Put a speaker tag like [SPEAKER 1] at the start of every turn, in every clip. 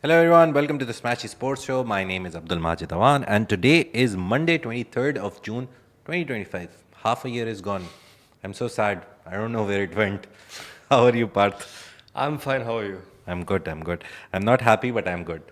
[SPEAKER 1] Hello everyone, welcome to the Smashi Sports Show. My name is Abdul Majid Awan and today is Monday 23rd of June 2025. Half a year is gone. I'm so sad. I don't know where it went. How are you, Parth?
[SPEAKER 2] I'm fine. How are you?
[SPEAKER 1] I'm good. I'm not happy, but I'm good.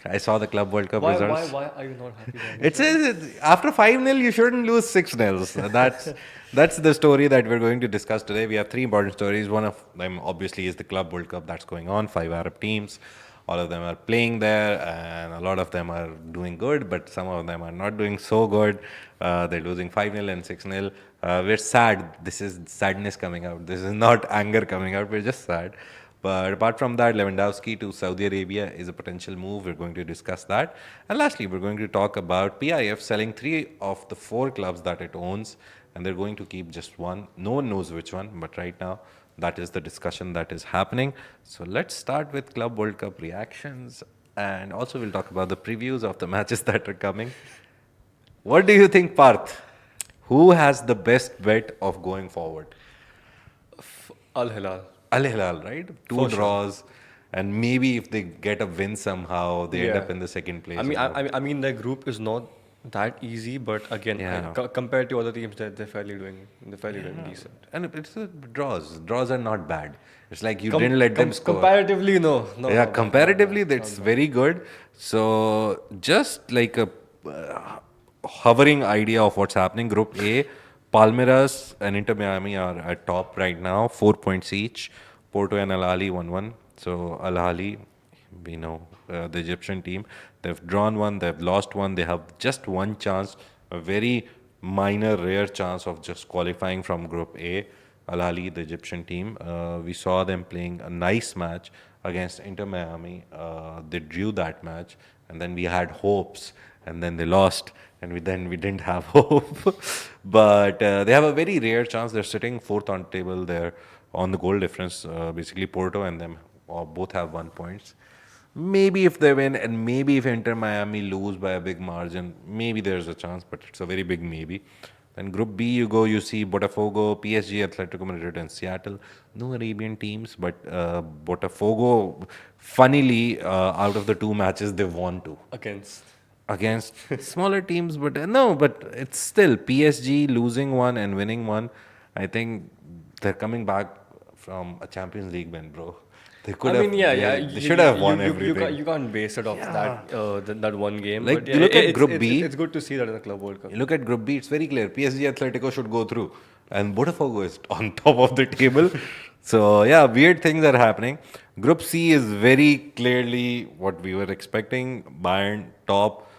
[SPEAKER 1] I saw the Club World Cup
[SPEAKER 2] Why, why,
[SPEAKER 1] results.
[SPEAKER 2] why are you not happy about
[SPEAKER 1] It
[SPEAKER 2] this?
[SPEAKER 1] says after 5-0, you shouldn't lose 6-0. That's the story that we're going to discuss today. We have three important stories. One of them obviously is the Club World Cup that's going on. 5 Arab teams. All of them are playing there, and a lot of them are doing good, but some of them are not doing so good. They're losing 5-0 and 6-0. We're sad. This is sadness coming out. This is not anger coming out. We're just sad. But apart from that, Lewandowski to Saudi Arabia is a potential move. We're going to discuss that. And lastly, we're going to talk about PIF selling 3 of the 4 clubs that it owns, and they're going to keep just one. No one knows which one, but right now, that is the discussion that is happening. So let's start with Club World Cup reactions, and also we'll talk about the previews of the matches that are coming. What do you think, Parth? Who has the best bet of going forward?
[SPEAKER 2] Al Hilal.
[SPEAKER 1] Al Hilal, right? Two
[SPEAKER 2] For sure.
[SPEAKER 1] draws, and maybe if they get a win somehow, they end
[SPEAKER 2] Yeah.
[SPEAKER 1] up in the second place.
[SPEAKER 2] I mean,
[SPEAKER 1] or
[SPEAKER 2] I, I I mean, the group is not that easy, but again,
[SPEAKER 1] Yeah.
[SPEAKER 2] compared to other teams, they're fairly doing decent.
[SPEAKER 1] And it's draws. Draws are not bad. It's like you didn't let them score.
[SPEAKER 2] Comparatively, no, no,
[SPEAKER 1] Yeah,
[SPEAKER 2] not bad,
[SPEAKER 1] comparatively, that's very good. So, just like a hovering idea of what's happening, Group A, Palmeiras and Inter Miami are at top right now, 4 points each. Porto and Al Ahly 1-1. So, Al Ahly, we know the Egyptian team, they've drawn one, they've lost one, they have just one chance, a very minor, rare chance of just qualifying from Group A. Al Ahly, the Egyptian team. We saw them playing a nice match against Inter Miami. They drew that match, and then we had hopes, and then they lost, and we didn't have hope. But they have a very rare chance. They're sitting fourth on table there on the goal difference. Basically, Porto and them both have 1 point. Maybe if they win, and maybe if Inter Miami lose by a big margin, maybe there's a chance, but it's a very big maybe. Then Group B, you see Botafogo, PSG, Atletico Madrid, and Seattle. No Arabian teams, but Botafogo, funnily, out of the 2 matches, they've won 2
[SPEAKER 2] against.
[SPEAKER 1] against smaller teams. But no, but it's still PSG losing 1 and winning 1. I think they're coming back from a Champions League win, bro. They could
[SPEAKER 2] I
[SPEAKER 1] have,
[SPEAKER 2] mean, yeah.
[SPEAKER 1] they should have won
[SPEAKER 2] You
[SPEAKER 1] everything.
[SPEAKER 2] you can't base it off that one game.
[SPEAKER 1] Like,
[SPEAKER 2] But
[SPEAKER 1] you
[SPEAKER 2] yeah,
[SPEAKER 1] look at
[SPEAKER 2] it's,
[SPEAKER 1] Group
[SPEAKER 2] it's,
[SPEAKER 1] B.
[SPEAKER 2] it's good to see that in the Club World Cup.
[SPEAKER 1] You look at Group B, it's very clear. PSG Atletico should go through. And Botafogo is on top of the table. So, yeah, weird things are happening. Group C is very clearly what we were expecting. Bayern top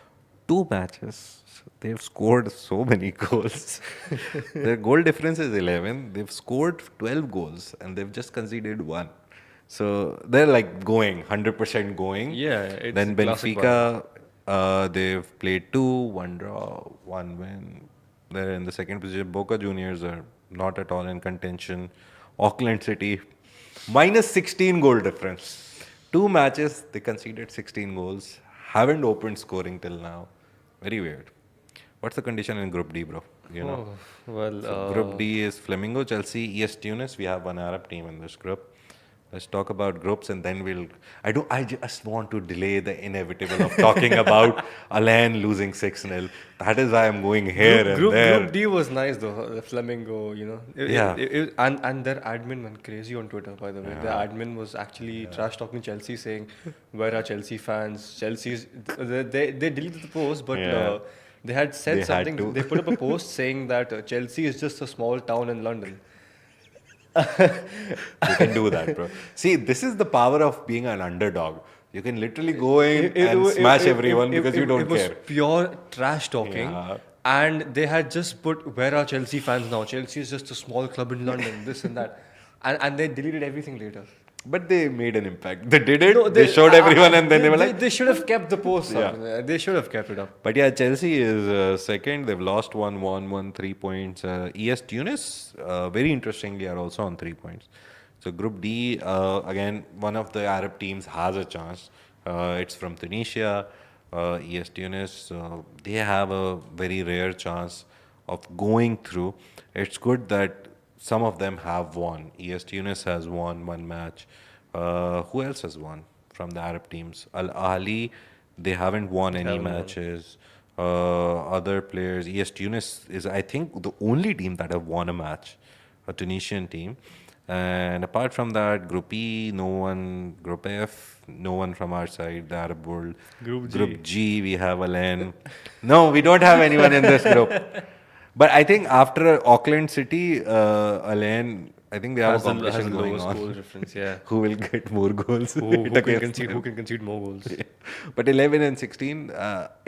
[SPEAKER 1] 2 matches. They've scored so many goals. Their goal difference is 11. They've scored 12 goals and they've just conceded 1. So they're like going, 100% going.
[SPEAKER 2] Yeah, it's
[SPEAKER 1] Then
[SPEAKER 2] a classic
[SPEAKER 1] Benfica, they've played 2, 1 draw, 1 win. They're in the second position. Boca Juniors are not at all in contention. Auckland City, minus 16 goal difference. 2 matches, they conceded 16 goals. Haven't opened scoring till now. Very weird. What's the condition in Group D, bro? You know.
[SPEAKER 2] Oh, well,
[SPEAKER 1] So Group D is Flamingo, Chelsea, ES Tunis. We have one Arab team in this group. Let's talk about groups and then we'll. I just want to delay the inevitable of talking about Alain losing 6-0. That is why I'm going here and there.
[SPEAKER 2] Group D was nice though. The Flamingo,
[SPEAKER 1] Yeah.
[SPEAKER 2] And their admin went crazy on Twitter. By the way, their admin was actually trash talking Chelsea, saying, "Where are Chelsea fans? Chelsea's." They deleted the post, but
[SPEAKER 1] Yeah.
[SPEAKER 2] they had said
[SPEAKER 1] They had
[SPEAKER 2] something.
[SPEAKER 1] to.
[SPEAKER 2] They put up a post saying that Chelsea is just a small town in London.
[SPEAKER 1] You can do that, bro. See, this is the power of being an underdog. You can literally go in and smash everyone because you don't
[SPEAKER 2] it was
[SPEAKER 1] care.
[SPEAKER 2] pure trash talking.
[SPEAKER 1] Yeah.
[SPEAKER 2] And they had just put, "Where are Chelsea fans now? Chelsea is just a small club in London," this and that. And they deleted everything later.
[SPEAKER 1] But they made an impact. They did it.
[SPEAKER 2] No,
[SPEAKER 1] they showed everyone, and then they were like,
[SPEAKER 2] they should have kept the post up.
[SPEAKER 1] Yeah.
[SPEAKER 2] They should have kept it up.
[SPEAKER 1] But yeah, Chelsea is second. They've lost 1, won 3 points. ES Tunis, very interestingly, are also on 3 points. So Group D, again, one of the Arab teams has a chance. It's from Tunisia, ES Tunis. They have a very rare chance of going through. It's good that some of them have won. ES Tunis has won 1 match. Who else has won from the Arab teams. Al Ahly, they haven't won any
[SPEAKER 2] Haven't won.
[SPEAKER 1] matches. Other players, ES Tunis is, I think, the only team that have won a match, a Tunisian team. And apart from that, Group E, no one. Group F, no one from our side, the Arab world.
[SPEAKER 2] Group
[SPEAKER 1] G, we have Alain. No, we don't have anyone in this group. But I think after Auckland City, Alain, I think they have
[SPEAKER 2] Has
[SPEAKER 1] a competition
[SPEAKER 2] the
[SPEAKER 1] going
[SPEAKER 2] lowest
[SPEAKER 1] on.
[SPEAKER 2] goal difference, yeah.
[SPEAKER 1] Who will get more goals?
[SPEAKER 2] Who can concede more goals?
[SPEAKER 1] But 11 and 16,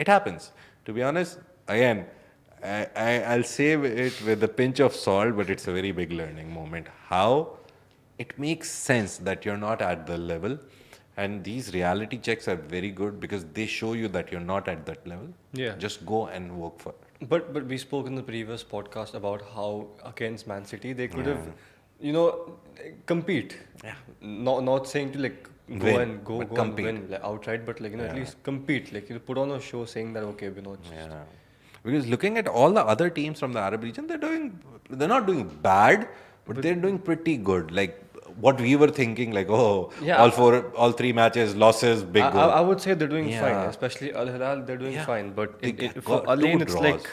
[SPEAKER 1] it happens. To be honest, again, I'll say it with a pinch of salt, but it's a very big learning moment. How it makes sense that you're not at the level, and these reality checks are very good because they show you that you're not at that level.
[SPEAKER 2] Yeah.
[SPEAKER 1] Just go and work for it.
[SPEAKER 2] But we spoke in the previous podcast about how against Man City they could have, compete.
[SPEAKER 1] Yeah.
[SPEAKER 2] Not saying to like go
[SPEAKER 1] Win,
[SPEAKER 2] and
[SPEAKER 1] but
[SPEAKER 2] go and
[SPEAKER 1] compete.
[SPEAKER 2] win like outright, but like at least compete. Like put on a show saying that okay, we're not.
[SPEAKER 1] Yeah. Because looking at all the other teams from the Arab region, they're not doing bad, but they're doing pretty good. Like what we were thinking, like
[SPEAKER 2] Yeah.
[SPEAKER 1] all three matches, losses, big goal.
[SPEAKER 2] I would say they're doing fine,
[SPEAKER 1] Yeah.
[SPEAKER 2] especially Al Hilal. They're doing
[SPEAKER 1] Yeah.
[SPEAKER 2] fine, but
[SPEAKER 1] They
[SPEAKER 2] for
[SPEAKER 1] got
[SPEAKER 2] Al Ain,
[SPEAKER 1] two
[SPEAKER 2] it's
[SPEAKER 1] draws.
[SPEAKER 2] like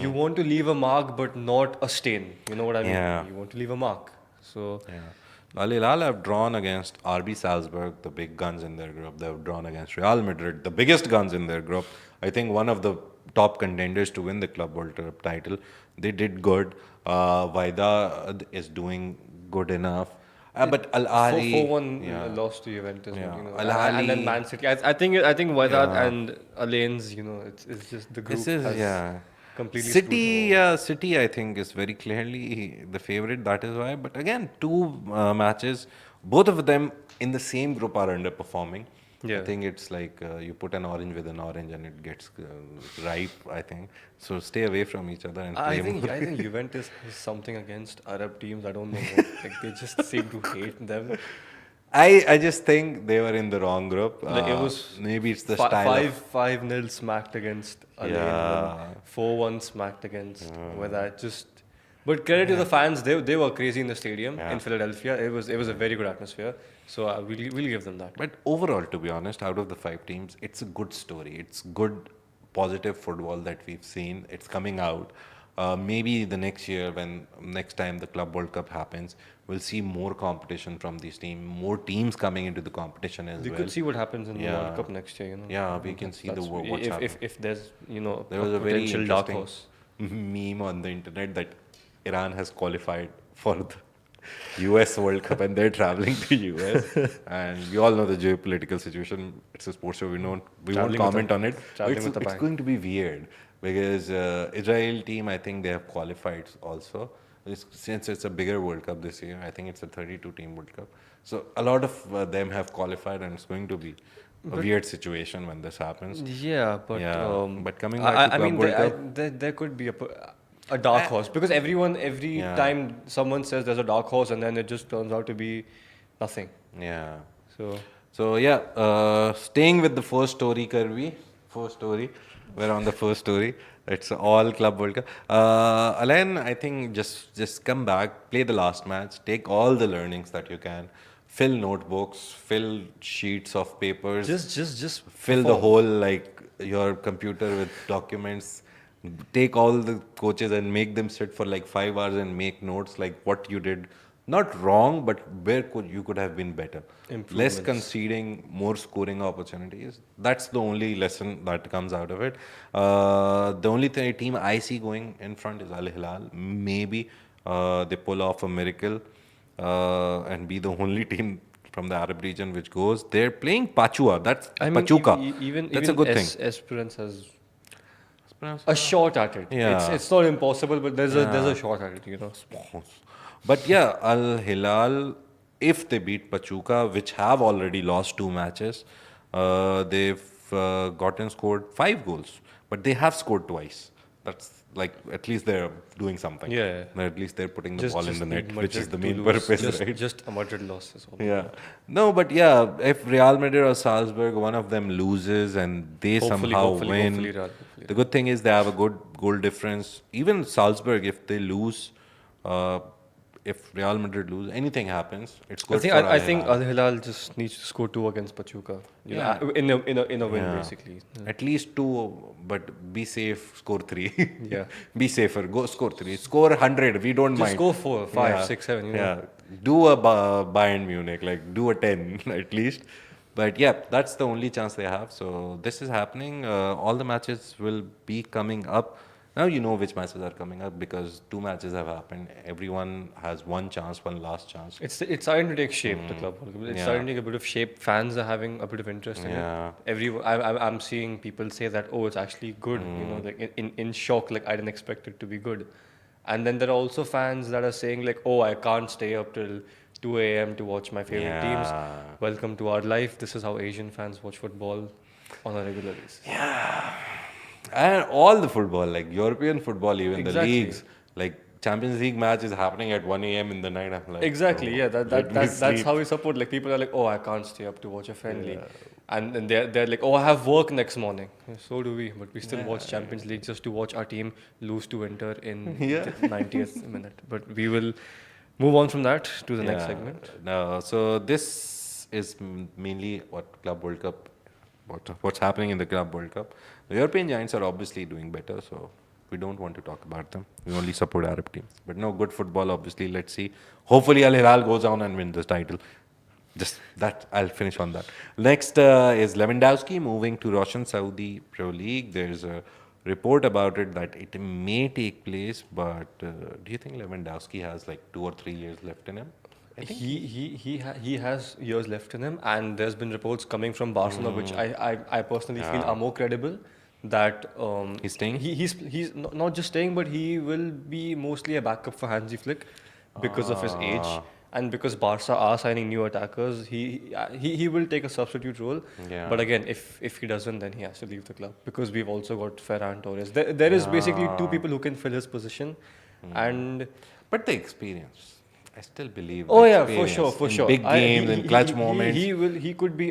[SPEAKER 2] you want to leave a mark, but not a stain. You know what I mean?
[SPEAKER 1] Yeah.
[SPEAKER 2] You want to leave a mark. So
[SPEAKER 1] Yeah. Al Hilal have drawn against RB Salzburg, the big guns in their group. They've drawn against Real Madrid, the biggest guns in their group. I think one of the top contenders to win the Club World Cup title. They did good. Vaida is doing good enough. But Al Ahly
[SPEAKER 2] 4-1 lost to Juventus.
[SPEAKER 1] Yeah.
[SPEAKER 2] And
[SPEAKER 1] Al-Ahly-
[SPEAKER 2] then Man City. I think Wydad and Alain's, it's just the group
[SPEAKER 1] This is
[SPEAKER 2] has completely
[SPEAKER 1] City.
[SPEAKER 2] screwed them
[SPEAKER 1] City. I think is very clearly the favorite. That is why. But again, two matches, both of them in the same group are underperforming.
[SPEAKER 2] Yeah.
[SPEAKER 1] I think it's like you put an orange with an orange and it gets ripe. I think so. Stay away from each other and play more.
[SPEAKER 2] I think Juventus has something against Arab teams. I don't know what. Like they just seem to hate them.
[SPEAKER 1] I just think they were in the wrong group.
[SPEAKER 2] Like it was
[SPEAKER 1] maybe it's the style. of-
[SPEAKER 2] 5-0 smacked against Alain.
[SPEAKER 1] Yeah.
[SPEAKER 2] 4-1 smacked against where that just. But credit to the fans, they were crazy in the stadium in Philadelphia. It was a very good atmosphere. So we'll give them that.
[SPEAKER 1] But overall, to be honest, out of the 5 teams, it's a good story. It's good, positive football that we've seen. It's coming out. Maybe the next year, when next time the Club World Cup happens, we'll see more competition from these teams, more teams coming into the competition as
[SPEAKER 2] We
[SPEAKER 1] well.
[SPEAKER 2] could see what happens in the
[SPEAKER 1] Yeah.
[SPEAKER 2] World Cup next year.
[SPEAKER 1] Yeah, we can see
[SPEAKER 2] That's-
[SPEAKER 1] what's happening.
[SPEAKER 2] if there's
[SPEAKER 1] There was a very
[SPEAKER 2] potential dark
[SPEAKER 1] interesting
[SPEAKER 2] horse.
[SPEAKER 1] meme on the internet that Iran has qualified for the US World Cup and they're traveling to US. And we all know the geopolitical situation. It's a sports show. We won't
[SPEAKER 2] Traveling
[SPEAKER 1] comment
[SPEAKER 2] with
[SPEAKER 1] on it.
[SPEAKER 2] traveling
[SPEAKER 1] It's,
[SPEAKER 2] with a
[SPEAKER 1] it's
[SPEAKER 2] bang.
[SPEAKER 1] going to be weird because Israel team, I think they have qualified also. Since it's a bigger World Cup this year, I think it's a 32-team World Cup. So a lot of them have qualified, and it's going to be a weird situation when this happens.
[SPEAKER 2] Yeah, but
[SPEAKER 1] Yeah, but coming back to
[SPEAKER 2] I mean,
[SPEAKER 1] Club World
[SPEAKER 2] there could be a dark horse because every
[SPEAKER 1] Yeah.
[SPEAKER 2] time someone says there's a dark horse and then it just turns out to be nothing.
[SPEAKER 1] Yeah.
[SPEAKER 2] So
[SPEAKER 1] So yeah, staying with the first story, Karvi. First story. We're on the first story. It's all Club World Cup. Alain, I think just come back, play the last match, take all the learnings that you can, fill notebooks, fill sheets of papers,
[SPEAKER 2] just
[SPEAKER 1] fill the whole like your computer with documents. Take all the coaches and make them sit for like 5 hours and make notes like what you did. Not wrong, but where you could have been better. Less
[SPEAKER 2] Improvements.
[SPEAKER 1] conceding, more scoring opportunities. That's the only lesson that comes out of it. The only team I see going in front is Al Hilal. Maybe they pull off a miracle and be the only team from the Arab region which goes. They're playing Pachua. That's Pachuca.
[SPEAKER 2] Even
[SPEAKER 1] That's a good thing.
[SPEAKER 2] Esperance has a shot at it.
[SPEAKER 1] Yeah.
[SPEAKER 2] It's not impossible, but there's a shot at it.
[SPEAKER 1] But yeah, Al Hilal, if they beat Pachuca, which have already lost 2 matches, they've scored 5 goals, but they have scored twice. That's like at least they're doing something.
[SPEAKER 2] Yeah.
[SPEAKER 1] At least they're putting the ball in the net,
[SPEAKER 2] need
[SPEAKER 1] which is
[SPEAKER 2] Madrid
[SPEAKER 1] the
[SPEAKER 2] to
[SPEAKER 1] main
[SPEAKER 2] lose.
[SPEAKER 1] purpose, right?
[SPEAKER 2] Just a Madrid loss is all.
[SPEAKER 1] Yeah. No, but yeah, if Real Madrid or Salzburg, one of them loses and they somehow win.
[SPEAKER 2] Hopefully Real.
[SPEAKER 1] The good thing is they have a good goal difference. Even Salzburg, if they lose, if Real Madrid lose, anything happens, it's
[SPEAKER 2] I
[SPEAKER 1] good
[SPEAKER 2] think
[SPEAKER 1] for
[SPEAKER 2] I
[SPEAKER 1] Al
[SPEAKER 2] think
[SPEAKER 1] Hilal.
[SPEAKER 2] Al Hilal just needs to score 2 against Pachuca. You
[SPEAKER 1] Yeah.
[SPEAKER 2] know, in a win
[SPEAKER 1] Yeah.
[SPEAKER 2] basically.
[SPEAKER 1] At least 2, but be safe, score 3.
[SPEAKER 2] Yeah.
[SPEAKER 1] Be safer, go score 3. Score 100, we don't
[SPEAKER 2] Just
[SPEAKER 1] mind.
[SPEAKER 2] go 4, 5,
[SPEAKER 1] Yeah.
[SPEAKER 2] 6, 7. You know.
[SPEAKER 1] Yeah. Do a Bayern Munich, like do a 10 at least. But yeah, that's the only chance they have. So this is happening. All the matches will be coming up. Now you know which matches are coming up because 2 matches have happened. Everyone has one chance, one last chance.
[SPEAKER 2] It's starting to take shape. The club. It's
[SPEAKER 1] Yeah.
[SPEAKER 2] starting to take a bit of shape. Fans are having a bit of interest in
[SPEAKER 1] Yeah.
[SPEAKER 2] it. I'm seeing people say that it's actually good. You know, like in shock. Like I didn't expect it to be good. And then there are also fans that are saying like, I can't stay up till 2 a.m. to watch my favorite teams.
[SPEAKER 1] Yeah.
[SPEAKER 2] Welcome to our life. This is how Asian fans watch football on a regular basis.
[SPEAKER 1] And all the football, like European football, even the
[SPEAKER 2] Exactly.
[SPEAKER 1] leagues, like Champions League match is happening at 1 a.m. in the night. I'm like,
[SPEAKER 2] Exactly,
[SPEAKER 1] "Oh,
[SPEAKER 2] yeah.
[SPEAKER 1] let me
[SPEAKER 2] That's
[SPEAKER 1] sleep."
[SPEAKER 2] how we support. Like people are like, I can't stay up to watch a friendly, and then they're like, I have work next morning. So do we, but we still watch Champions League just to watch our team lose to Inter in
[SPEAKER 1] Yeah.
[SPEAKER 2] the 90th minute. But we will move on from that to the next
[SPEAKER 1] Yeah.
[SPEAKER 2] segment.
[SPEAKER 1] No, so this is mainly what Club World Cup, what's happening in the Club World Cup. The European giants are obviously doing better, so we don't want to talk about them. We only support Arab teams. But no, good football, obviously. Let's see. Hopefully, Al Hilal goes on and wins this title. Just that, I'll finish on that. Next is Lewandowski moving to Roshn Saudi Pro League. There's a report about it that it may take place, but do you think Lewandowski has like 2 or 3 years left in him?
[SPEAKER 2] He has years left in him, and there's been reports coming from Barcelona, which I personally feel are more credible. That
[SPEAKER 1] He's staying?
[SPEAKER 2] He's not just staying, but he will be mostly a backup for Hansi Flick because of his age and because Barca are signing new attackers. He will take a substitute role.
[SPEAKER 1] Yeah.
[SPEAKER 2] But again, if he doesn't, then he has to leave the club because we've also got Ferran Torres. There is basically 2 people who can fill his position, and
[SPEAKER 1] But the experience. I still believe.
[SPEAKER 2] oh
[SPEAKER 1] the
[SPEAKER 2] yeah, for
[SPEAKER 1] experience
[SPEAKER 2] sure.
[SPEAKER 1] in big games and clutch moments.
[SPEAKER 2] He could be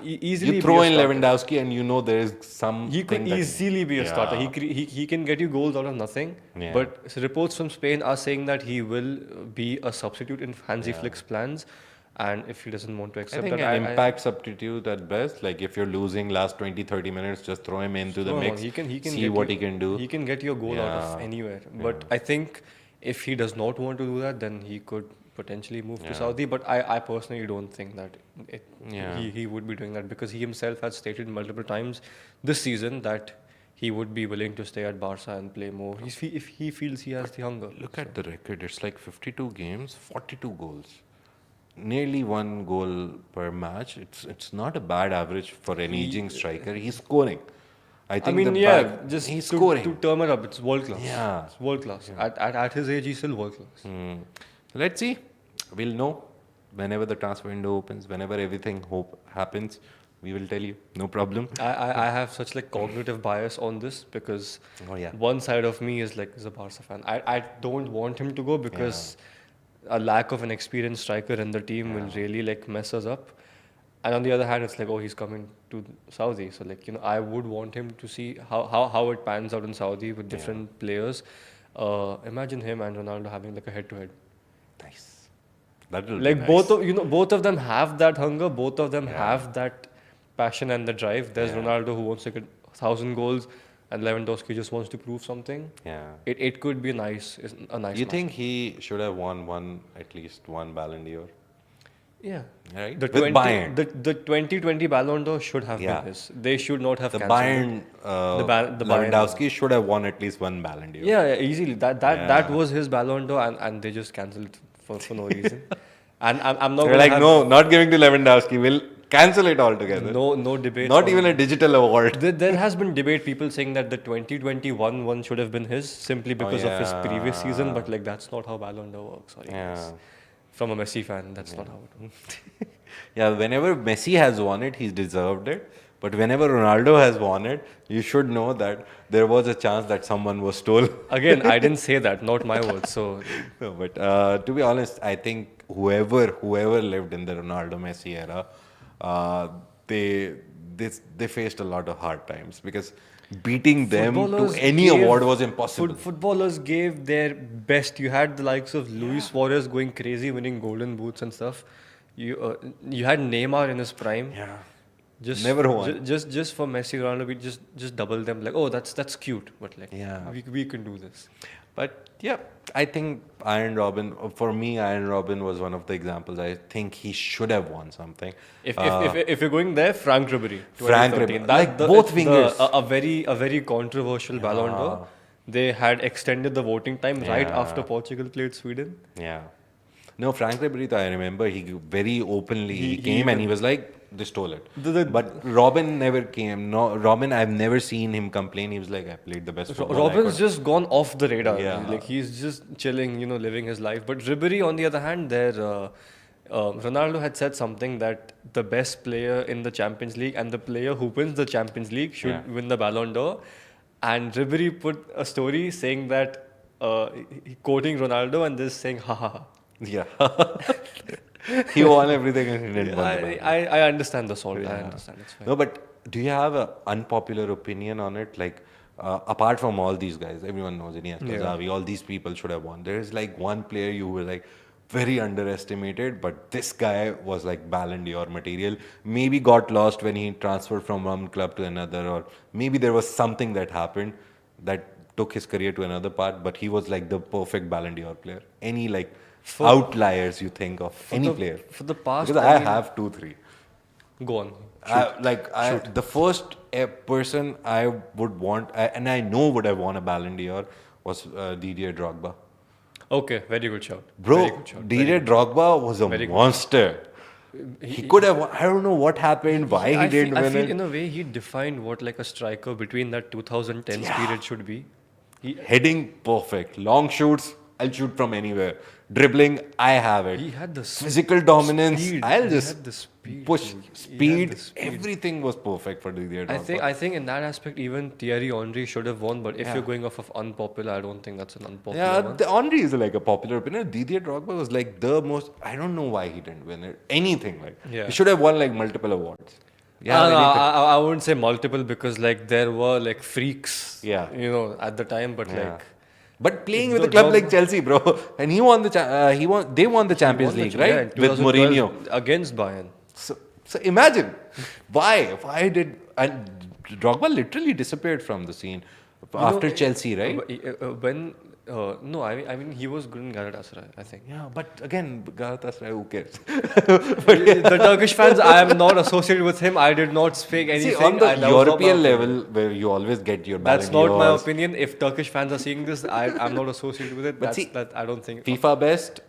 [SPEAKER 2] easily.
[SPEAKER 1] You throw
[SPEAKER 2] be a
[SPEAKER 1] in
[SPEAKER 2] starter.
[SPEAKER 1] Lewandowski and you know there is some.
[SPEAKER 2] He could easily be a starter. He can get you goals out of nothing.
[SPEAKER 1] Yeah.
[SPEAKER 2] But reports from Spain are saying that he will be a substitute in Hansi Flick's plans, and if he doesn't want to
[SPEAKER 1] I
[SPEAKER 2] accept
[SPEAKER 1] think
[SPEAKER 2] that,
[SPEAKER 1] an impact substitute at best. Like if you're losing last 20-30 minutes, just throw him into the
[SPEAKER 2] no,
[SPEAKER 1] mix.
[SPEAKER 2] he can
[SPEAKER 1] see
[SPEAKER 2] get
[SPEAKER 1] what
[SPEAKER 2] you,
[SPEAKER 1] he can do.
[SPEAKER 2] He can get you a goal out of anywhere. But I think if he does not want to do that, then he could potentially move to Saudi. But I personally don't think that he would be doing that because he himself has stated multiple times this season that he would be willing to stay at Barca and play more if he feels he has the hunger.
[SPEAKER 1] Look at the record. It's like 52 games, 42 goals. Nearly 1 goal per match. It's not a bad average for an aging striker. He's scoring. I think
[SPEAKER 2] Just
[SPEAKER 1] he's
[SPEAKER 2] to,
[SPEAKER 1] scoring.
[SPEAKER 2] to term it up, it's world class.
[SPEAKER 1] Yeah.
[SPEAKER 2] It's world class. At his age, he's still world class.
[SPEAKER 1] Let's see. We'll know whenever the transfer window opens, whenever everything happens. We will tell you. No problem.
[SPEAKER 2] I have such like cognitive bias on this because one side of me is a Barca fan. I don't want him to go because a lack of an experienced striker in the team will really mess us up. And on the other hand, it's he's coming to Saudi, so I would want him to see how it pans out in Saudi with different players. Imagine him and Ronaldo having a head-to-head.
[SPEAKER 1] Nice. That will be nice.
[SPEAKER 2] both of them have that hunger. Both of them have that passion and the drive. There's Ronaldo who wants to get 1,000 goals, and Lewandowski just wants to prove something.
[SPEAKER 1] Yeah.
[SPEAKER 2] It could be a nice.
[SPEAKER 1] You think he should have won at least one Ballon d'Or?
[SPEAKER 2] Yeah.
[SPEAKER 1] Right.
[SPEAKER 2] The
[SPEAKER 1] With Bayern.
[SPEAKER 2] The 2020 Ballon d'Or should have been his. They should not have
[SPEAKER 1] The
[SPEAKER 2] cancelled
[SPEAKER 1] Bayern,
[SPEAKER 2] the Bayern
[SPEAKER 1] Lewandowski should have won at least one Ballon d'Or.
[SPEAKER 2] Yeah, easily. That was his Ballon d'Or, and they just cancelled for no reason. And I'm not.
[SPEAKER 1] They're like, no, not giving to Lewandowski. We'll cancel it altogether.
[SPEAKER 2] No debate.
[SPEAKER 1] Not even a digital award.
[SPEAKER 2] There has been debate. People saying that the 2021 one should have been his simply because of his previous season, but that's not how Ballon d'Or works. Sorry, guys. From a Messi fan, that's not how it works.
[SPEAKER 1] Yeah, whenever Messi has won it, he's deserved it. But whenever Ronaldo has won it, you should know that there was a chance that someone was stole.
[SPEAKER 2] Again, I didn't say that, not my words. So,
[SPEAKER 1] No, but to be honest, I think whoever lived in the Ronaldo Messi era, they faced a lot of hard times because beating them to
[SPEAKER 2] Footballers
[SPEAKER 1] any
[SPEAKER 2] gave-
[SPEAKER 1] award was impossible.
[SPEAKER 2] Footballers gave their best. You had the likes of Luis Suarez going crazy, winning golden boots and stuff. You had Neymar in his prime.
[SPEAKER 1] Yeah.
[SPEAKER 2] Just
[SPEAKER 1] Never won.
[SPEAKER 2] just for Messi, Ronaldo, we just double them. Like, oh, that's cute, but like,
[SPEAKER 1] Yeah.
[SPEAKER 2] we can do this.
[SPEAKER 1] But yeah, I think Iron Robin, for me, Iron Robin was one of the examples. I think he should have won something.
[SPEAKER 2] If you're going there, Frank Ribery,
[SPEAKER 1] Frank
[SPEAKER 2] 2013.
[SPEAKER 1] Ribery, like both wingers.
[SPEAKER 2] A very controversial Ballon d'Or. They had extended the voting time right
[SPEAKER 1] Yeah.
[SPEAKER 2] after Portugal played Sweden.
[SPEAKER 1] Yeah. No, Frank Ribery, I remember he very openly he came and he was like, they stole it. But Robin never came. No, Robin, I've never seen him complain. He was like, I played the best football.
[SPEAKER 2] Robin's just gone off the radar.
[SPEAKER 1] Yeah.
[SPEAKER 2] Like he's just chilling, living his life. But Ribery, on the other hand, Ronaldo had said something that the best player in the Champions League and the player who wins the Champions League should win the Ballon d'Or. And Ribery put a story saying that, quoting Ronaldo and just saying, ha ha ha.
[SPEAKER 1] Yeah. He won everything and he didn't win the Ballon d'Or.
[SPEAKER 2] I understand the salt. I understand. It's fine.
[SPEAKER 1] No, but do you have an unpopular opinion on it? Like, apart from all these guys, everyone knows Iniesta, Xavi, all these people should have won. There is like one player you were like very underestimated, but this guy was like Ballon d'Or material. Maybe got lost when he transferred from one club to another, or maybe there was something that happened that took his career to another part, but he was like the perfect Ballon d'Or player. Any like outliers you think of any player?
[SPEAKER 2] For the past,
[SPEAKER 1] Because I have 2-3.
[SPEAKER 2] Go on.
[SPEAKER 1] The first person I would want, and I know would have won a Ballon d'Or, was Didier Drogba.
[SPEAKER 2] Okay, very good shout.
[SPEAKER 1] Bro,
[SPEAKER 2] Very good shout.
[SPEAKER 1] Didier Drogba was a monster. He could have won. I don't know what happened, why he didn't
[SPEAKER 2] I
[SPEAKER 1] win
[SPEAKER 2] feel
[SPEAKER 1] it.
[SPEAKER 2] in a way he defined what like a striker between that 2010s period should be.
[SPEAKER 1] Heading perfect. Long shoots, I'll shoot from anywhere. Dribbling, I have it.
[SPEAKER 2] He had the
[SPEAKER 1] Physical dominance,
[SPEAKER 2] speed.
[SPEAKER 1] I'll
[SPEAKER 2] He
[SPEAKER 1] just
[SPEAKER 2] had the speed.
[SPEAKER 1] push.
[SPEAKER 2] He had the
[SPEAKER 1] Speed,
[SPEAKER 2] speed.
[SPEAKER 1] everything was perfect for Didier Drogba.
[SPEAKER 2] I think in that aspect even Thierry Henry should have won, but if you're going off of unpopular, I don't think that's an unpopular
[SPEAKER 1] Yeah,
[SPEAKER 2] one.
[SPEAKER 1] Henry is like a popular opinion. Didier Drogba was like the most. I don't know why he didn't win it. Anything like.
[SPEAKER 2] Yeah.
[SPEAKER 1] He should have won like multiple awards.
[SPEAKER 2] No, I wouldn't say multiple because like there were like freaks,
[SPEAKER 1] Yeah.
[SPEAKER 2] at the time, but like.
[SPEAKER 1] But playing with a club like Chelsea, bro, and he won the they won the Champions League, right?
[SPEAKER 2] Yeah, in
[SPEAKER 1] With Mourinho.
[SPEAKER 2] 2012 against Bayern.
[SPEAKER 1] So imagine why did and Drogba literally disappeared from the scene after Chelsea, right?
[SPEAKER 2] When no, I mean he was good in Galatasaray, I think.
[SPEAKER 1] Yeah, but again, Galatasaray, who cares?
[SPEAKER 2] The Turkish fans, I am not associated with him. I did not speak anything.
[SPEAKER 1] See, on the
[SPEAKER 2] that was not my
[SPEAKER 1] European
[SPEAKER 2] opinion.
[SPEAKER 1] level, where you always get your
[SPEAKER 2] That's
[SPEAKER 1] Ballon
[SPEAKER 2] not my
[SPEAKER 1] d'Ors,
[SPEAKER 2] opinion. If Turkish fans are seeing this, I'm not associated with it.
[SPEAKER 1] But
[SPEAKER 2] That's,
[SPEAKER 1] see,
[SPEAKER 2] that I don't think.
[SPEAKER 1] FIFA best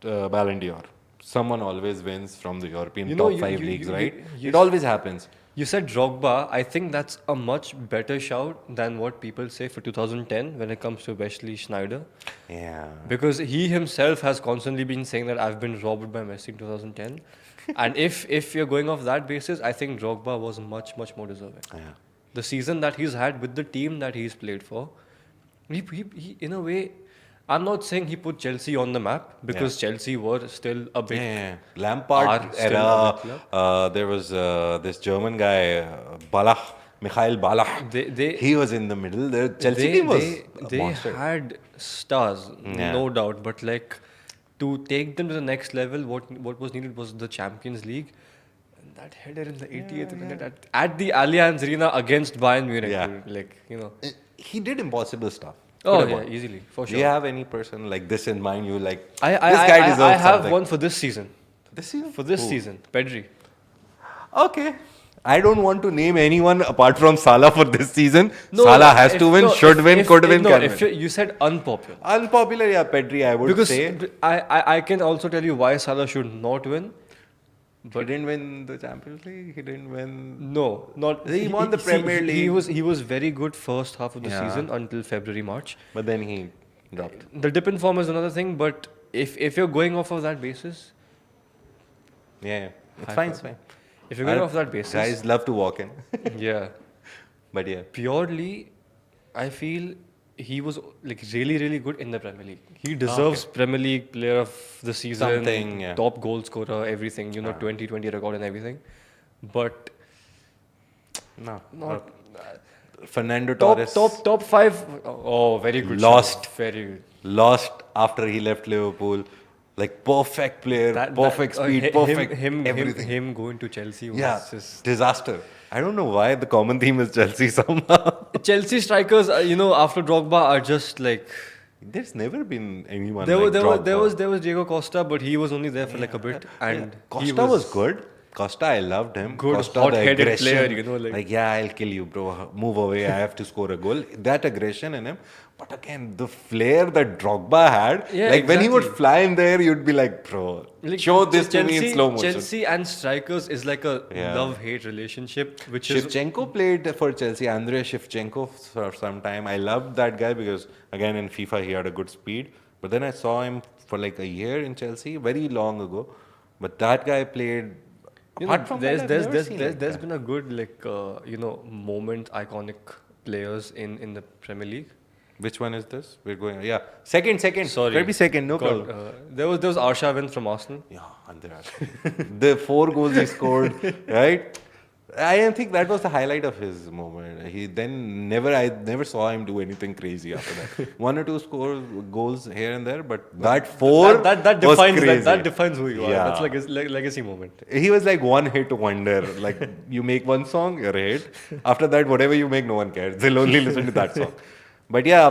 [SPEAKER 1] Ballon d'Or. Someone always wins from the European top 5 leagues, right? It always happens.
[SPEAKER 2] You said Drogba. I think that's a much better shout than what people say for 2010 when it comes to Wesley Sneijder.
[SPEAKER 1] Yeah.
[SPEAKER 2] Because he himself has constantly been saying that I've been robbed by Messi in 2010. And if you're going off that basis, I think Drogba was much more deserving.
[SPEAKER 1] Yeah.
[SPEAKER 2] The season that he's had with the team that he's played for, he in a way, I'm not saying he put Chelsea on the map because Chelsea were still a bit.
[SPEAKER 1] Yeah. Lampard
[SPEAKER 2] Are still
[SPEAKER 1] era.
[SPEAKER 2] a big club.
[SPEAKER 1] There was this German guy, Mikhail Ballack. He was in the middle. The Chelsea team was a
[SPEAKER 2] they
[SPEAKER 1] monster.
[SPEAKER 2] had stars, no doubt, but like to take them to the next level, what was needed was the Champions League. And that header in the 88th minute at the Allianz Arena against Bayern Munich, dude, like
[SPEAKER 1] He did impossible stuff.
[SPEAKER 2] Oh
[SPEAKER 1] Could have
[SPEAKER 2] yeah,
[SPEAKER 1] won.
[SPEAKER 2] easily for
[SPEAKER 1] Do
[SPEAKER 2] sure.
[SPEAKER 1] you have any person like this in mind? You like
[SPEAKER 2] I
[SPEAKER 1] this guy deserves
[SPEAKER 2] I have
[SPEAKER 1] something.
[SPEAKER 2] one for this season.
[SPEAKER 1] This season?
[SPEAKER 2] For this season, Pedri.
[SPEAKER 1] Okay. I don't want to name anyone apart from Salah for this season. Salah has to win, should win, could win,
[SPEAKER 2] No,
[SPEAKER 1] can
[SPEAKER 2] if
[SPEAKER 1] win.
[SPEAKER 2] you said unpopular.
[SPEAKER 1] Unpopular, yeah, Pedri, I would
[SPEAKER 2] Because
[SPEAKER 1] say.
[SPEAKER 2] I can also tell you why Salah should not win.
[SPEAKER 1] He didn't win the Champions League. He didn't win.
[SPEAKER 2] No, not
[SPEAKER 1] He won the Premier League.
[SPEAKER 2] He was very good first half of the season until February, March.
[SPEAKER 1] But then he dropped.
[SPEAKER 2] The dip in form is another thing, but if you're going off of that basis,
[SPEAKER 1] Yeah. It's fine, it's fine.
[SPEAKER 2] if you're going off that basis,
[SPEAKER 1] Guys love to walk in.
[SPEAKER 2] yeah,
[SPEAKER 1] But yeah.
[SPEAKER 2] purely, I feel he was like really good in the Premier League. He deserves Premier League Player of the Season,
[SPEAKER 1] Something, yeah.
[SPEAKER 2] top goal scorer, everything. 2020 record and everything. But
[SPEAKER 1] No.
[SPEAKER 2] not.
[SPEAKER 1] Fernando
[SPEAKER 2] Top
[SPEAKER 1] Torres
[SPEAKER 2] top 5. Oh, very good.
[SPEAKER 1] Lost.
[SPEAKER 2] Shout. Very good.
[SPEAKER 1] lost after he left Liverpool. Like perfect player, perfect speed, perfect everything.
[SPEAKER 2] Him going to Chelsea was
[SPEAKER 1] Yeah,
[SPEAKER 2] just
[SPEAKER 1] disaster. I don't know why the common theme is Chelsea somehow.
[SPEAKER 2] Chelsea strikers. After Drogba are just like
[SPEAKER 1] There's never been anyone
[SPEAKER 2] there
[SPEAKER 1] like
[SPEAKER 2] was
[SPEAKER 1] Drogba.
[SPEAKER 2] there was Diego Costa, but he was only there for like a bit, and he
[SPEAKER 1] Costa was good. Costa, I loved him.
[SPEAKER 2] Good,
[SPEAKER 1] Costa, the
[SPEAKER 2] hot-headed
[SPEAKER 1] aggression,
[SPEAKER 2] player, like
[SPEAKER 1] yeah, I'll kill you, bro. Move away. I have to score a goal. That aggression in him. But again, the flair that Drogba had,
[SPEAKER 2] Yeah,
[SPEAKER 1] like when he would
[SPEAKER 2] exactly.
[SPEAKER 1] fly in there, you'd be like, bro,
[SPEAKER 2] like,
[SPEAKER 1] show this to me in
[SPEAKER 2] Chelsea,
[SPEAKER 1] slow motion.
[SPEAKER 2] Chelsea and strikers is like a
[SPEAKER 1] Yeah.
[SPEAKER 2] love-hate relationship, which is
[SPEAKER 1] Shevchenko played for Chelsea. Andrei Shevchenko for some time. I loved that guy because again in FIFA he had a good speed. But then I saw him for like a year in Chelsea, very long ago. But that guy played. Apart from that, I've never seen like
[SPEAKER 2] there's
[SPEAKER 1] that.
[SPEAKER 2] been a good moment iconic players in the Premier League.
[SPEAKER 1] Which one is this? We're going. Yeah, second.
[SPEAKER 2] Sorry,
[SPEAKER 1] Maybe second. No
[SPEAKER 2] God,
[SPEAKER 1] problem.
[SPEAKER 2] there was Arshavin from Arsenal.
[SPEAKER 1] Yeah, the 4 goals he scored, right? I think that was the highlight of his moment. I never saw him do anything crazy after that. 1 or 2 goals here and there, but that 4
[SPEAKER 2] that
[SPEAKER 1] was
[SPEAKER 2] defines
[SPEAKER 1] crazy.
[SPEAKER 2] that defines who you are.
[SPEAKER 1] Yeah.
[SPEAKER 2] That's like a legacy moment.
[SPEAKER 1] He was like one hit wonder. Like you make one song, you're a hit. After that, whatever you make, no one cares. They'll only listen to that song. But yeah,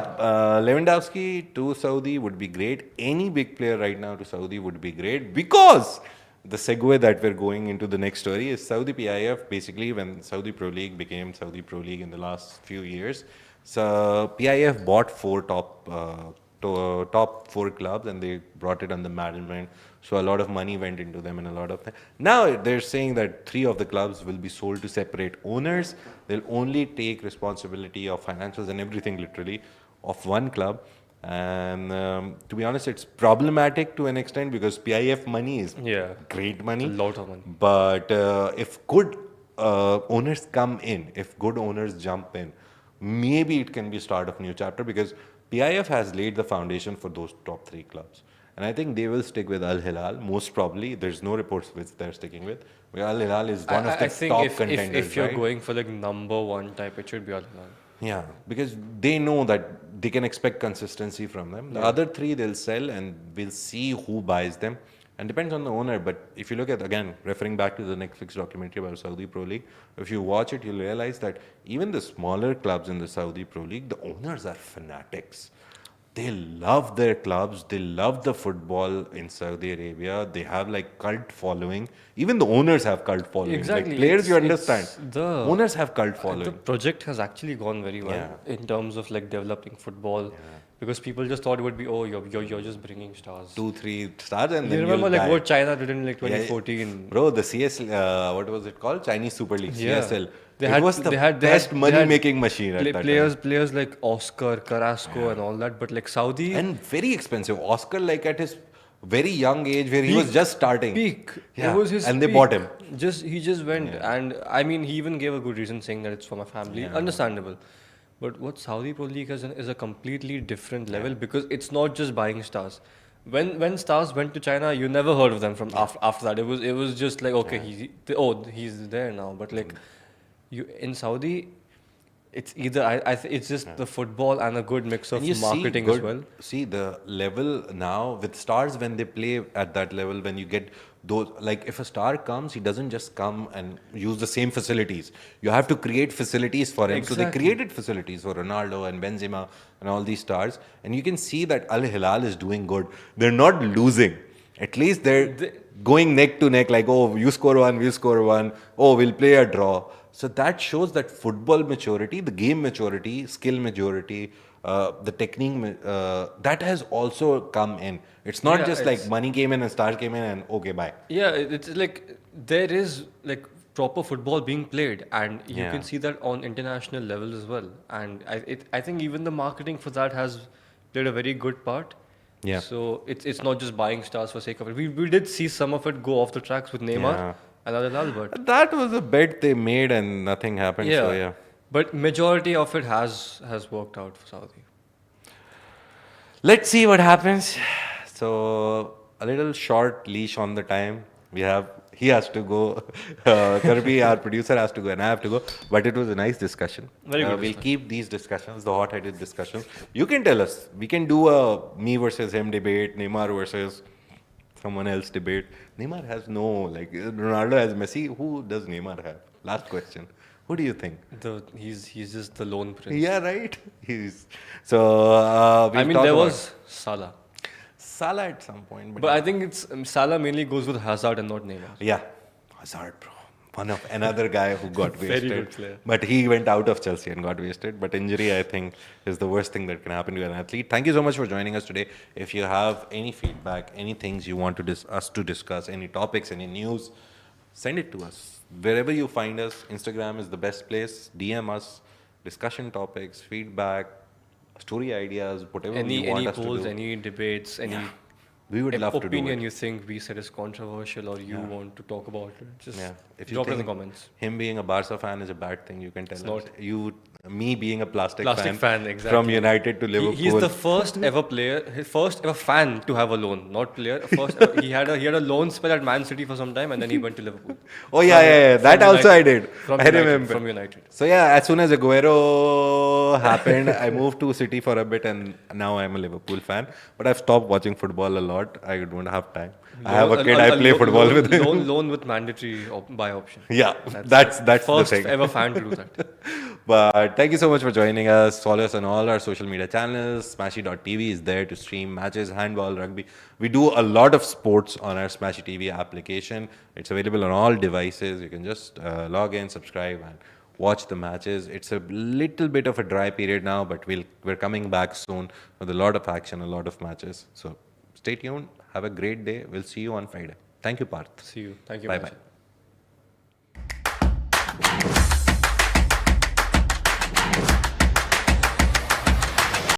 [SPEAKER 1] Lewandowski to Saudi would be great. Any big player right now to Saudi would be great because the segue that we're going into the next story is Saudi PIF. Basically, when Saudi Pro League became Saudi Pro League in the last few years, so PIF bought 4 top 4 clubs and they brought it under management. So a lot of money went into them and a lot of now they're saying that 3 of the clubs will be sold to separate owners. They'll only take responsibility of financials and everything literally of one club. And to be honest, it's problematic to an extent because PIF money is great money.
[SPEAKER 2] A lot of money.
[SPEAKER 1] But if good owners come in, if good owners jump in, maybe it can be start of new chapter because PIF has laid the foundation for those top 3 clubs. And I think they will stick with Al Hilal, most probably. There's no reports which they're sticking with. Al Hilal is one of the
[SPEAKER 2] I think
[SPEAKER 1] top
[SPEAKER 2] if
[SPEAKER 1] contenders,
[SPEAKER 2] if you're
[SPEAKER 1] right?
[SPEAKER 2] going for like number 1 type, it should be Al Hilal.
[SPEAKER 1] Yeah, because they know that they can expect consistency from them. The other 3 they'll sell and we'll see who buys them. And depends on the owner. But if you look at, again, referring back to the Netflix documentary about Saudi Pro League, if you watch it, you'll realize that even the smaller clubs in the Saudi Pro League, the owners are fanatics. They love their clubs. They love the football in Saudi Arabia. They have like cult following. Even the owners have cult following.
[SPEAKER 2] Exactly.
[SPEAKER 1] Like players, you
[SPEAKER 2] It's
[SPEAKER 1] understand.
[SPEAKER 2] the
[SPEAKER 1] Owners have cult
[SPEAKER 2] The
[SPEAKER 1] following.
[SPEAKER 2] project has actually gone very well
[SPEAKER 1] Yeah.
[SPEAKER 2] in terms of like developing football, because people just thought it would be you're just bringing stars.
[SPEAKER 1] 2-3 stars and
[SPEAKER 2] You
[SPEAKER 1] then
[SPEAKER 2] remember
[SPEAKER 1] you'll
[SPEAKER 2] like
[SPEAKER 1] die.
[SPEAKER 2] what China did in like
[SPEAKER 1] Yeah,
[SPEAKER 2] 2014?
[SPEAKER 1] Bro, the what was it called? Chinese Super League,
[SPEAKER 2] Yeah.
[SPEAKER 1] CSL.
[SPEAKER 2] They
[SPEAKER 1] it
[SPEAKER 2] had-
[SPEAKER 1] was the
[SPEAKER 2] they had- they
[SPEAKER 1] best
[SPEAKER 2] had- they
[SPEAKER 1] money-making machine at that
[SPEAKER 2] Players like Oscar, Carrasco, and all that, but like Saudi
[SPEAKER 1] time. And very expensive. Oscar, like at his very young age, where he was just starting.
[SPEAKER 2] peak.
[SPEAKER 1] Yeah.
[SPEAKER 2] It was his
[SPEAKER 1] And they
[SPEAKER 2] peak.
[SPEAKER 1] bought him.
[SPEAKER 2] He just went, and I mean he even gave a good reason saying that it's for my family. Understandable. But what Saudi Pro League has done is a completely different level because it's not just buying stars. When stars went to China, you never heard of them from after that. It was just like okay, he's there now. But like you in Saudi, it's either it's just the football and a good mix of
[SPEAKER 1] And you
[SPEAKER 2] marketing
[SPEAKER 1] see
[SPEAKER 2] as well.
[SPEAKER 1] See the level now with stars when they play at that level, when you get those, like if a star comes, he doesn't just come and use the same facilities. You have to create facilities for him. So they
[SPEAKER 2] Exactly.
[SPEAKER 1] created facilities for Ronaldo and Benzema and all these stars. And you can see that Al Hilal is doing good. They're not losing. At least they're going neck to neck, like, oh, you score 1, we'll score 1. Oh, we'll play a draw. So that shows that football maturity, the game maturity, skill maturity, the technique, that has also come in. It's not
[SPEAKER 2] Yeah,
[SPEAKER 1] just
[SPEAKER 2] it's-
[SPEAKER 1] like money came in and stars came in and okay, bye.
[SPEAKER 2] Yeah, it's like there is like proper football being played, and you
[SPEAKER 1] Yeah.
[SPEAKER 2] can see that on international level as well. And I think even the marketing for that has played a very good part.
[SPEAKER 1] Yeah.
[SPEAKER 2] So it's not just buying stars for sake of it. We did see some of it go off the tracks with Neymar
[SPEAKER 1] Yeah.
[SPEAKER 2] and Al Hilal, but
[SPEAKER 1] That was a bet they made and nothing happened. So yeah.
[SPEAKER 2] But majority of it has worked out for Saudi.
[SPEAKER 1] Let's see what happes. So a little short leash on the time. We have he has to go. Kirby, our producer, has to go, and I have to go. But it was a nice discussion.
[SPEAKER 2] Very good
[SPEAKER 1] We'll
[SPEAKER 2] discussion.
[SPEAKER 1] keep these discussions, the hot-headed discussions. You can tell us. We can do a me versus him debate, Neymar versus someone else debate. Neymar has no, like, Ronaldo has Messi. Who does Neymar have? Last question. Who do you think?
[SPEAKER 2] He's just the lone prince.
[SPEAKER 1] Yeah, right. He's so.
[SPEAKER 2] I mean, there was Salah,
[SPEAKER 1] Salah at some point,
[SPEAKER 2] but I think it's Salah mainly goes with Hazard and not Neymar.
[SPEAKER 1] yeah, Hazard, bro. One of another guy who got
[SPEAKER 2] Very
[SPEAKER 1] wasted.
[SPEAKER 2] good player.
[SPEAKER 1] But he went out of Chelsea and got wasted. But injury, I think, is the worst thing that can happen to an athlete. Thank you so much for joining us today. If you have any feedback, any things you want to us to discuss, any topics, any news, send it to us. Wherever you find us, Instagram is the best place. DM us, discussion topics, feedback, story ideas, whatever you want
[SPEAKER 2] Any
[SPEAKER 1] us
[SPEAKER 2] polls,
[SPEAKER 1] to do.
[SPEAKER 2] any debates, any
[SPEAKER 1] We would love to do
[SPEAKER 2] opinion
[SPEAKER 1] it.
[SPEAKER 2] you think we said is controversial or you want to talk about it, just
[SPEAKER 1] Yeah. If you
[SPEAKER 2] drop it in the
[SPEAKER 1] think
[SPEAKER 2] comments.
[SPEAKER 1] him being a Barca fan is a bad thing, you can tell
[SPEAKER 2] It's
[SPEAKER 1] us.
[SPEAKER 2] not.
[SPEAKER 1] Me being a plastic
[SPEAKER 2] Fan,
[SPEAKER 1] fan
[SPEAKER 2] exactly.
[SPEAKER 1] from United to Liverpool.
[SPEAKER 2] He's the first ever player, his first ever fan to have a loan, not player. First, ever, he had a loan spell at Man City for some time, and then he went to Liverpool.
[SPEAKER 1] Oh yeah. That
[SPEAKER 2] From
[SPEAKER 1] also I
[SPEAKER 2] United.
[SPEAKER 1] did.
[SPEAKER 2] From
[SPEAKER 1] I
[SPEAKER 2] United,
[SPEAKER 1] remember.
[SPEAKER 2] from United.
[SPEAKER 1] So yeah, as soon as Aguero happened, I moved to City for a bit, and now I'm a Liverpool fan. But I've stopped watching football a lot. I don't have time. I have a kid. I play football with him.
[SPEAKER 2] Loan with mandatory buy option.
[SPEAKER 1] Yeah, that's the
[SPEAKER 2] First
[SPEAKER 1] thing.
[SPEAKER 2] ever fan to do that.
[SPEAKER 1] But thank you so much for joining us. Follow us on all our social media channels. Smashi.tv is there to stream matches, handball, rugby. We do a lot of sports on our Smashi TV application. It's available on all devices. You can just log in, subscribe, and watch the matches. It's a little bit of a dry period now, but we're coming back soon with a lot of action, a lot of matches. So stay tuned. Have a great day. We'll see you on Friday. Thank you, Parth.
[SPEAKER 2] See you. Thank you.
[SPEAKER 1] Bye
[SPEAKER 2] Manoj.
[SPEAKER 1] bye.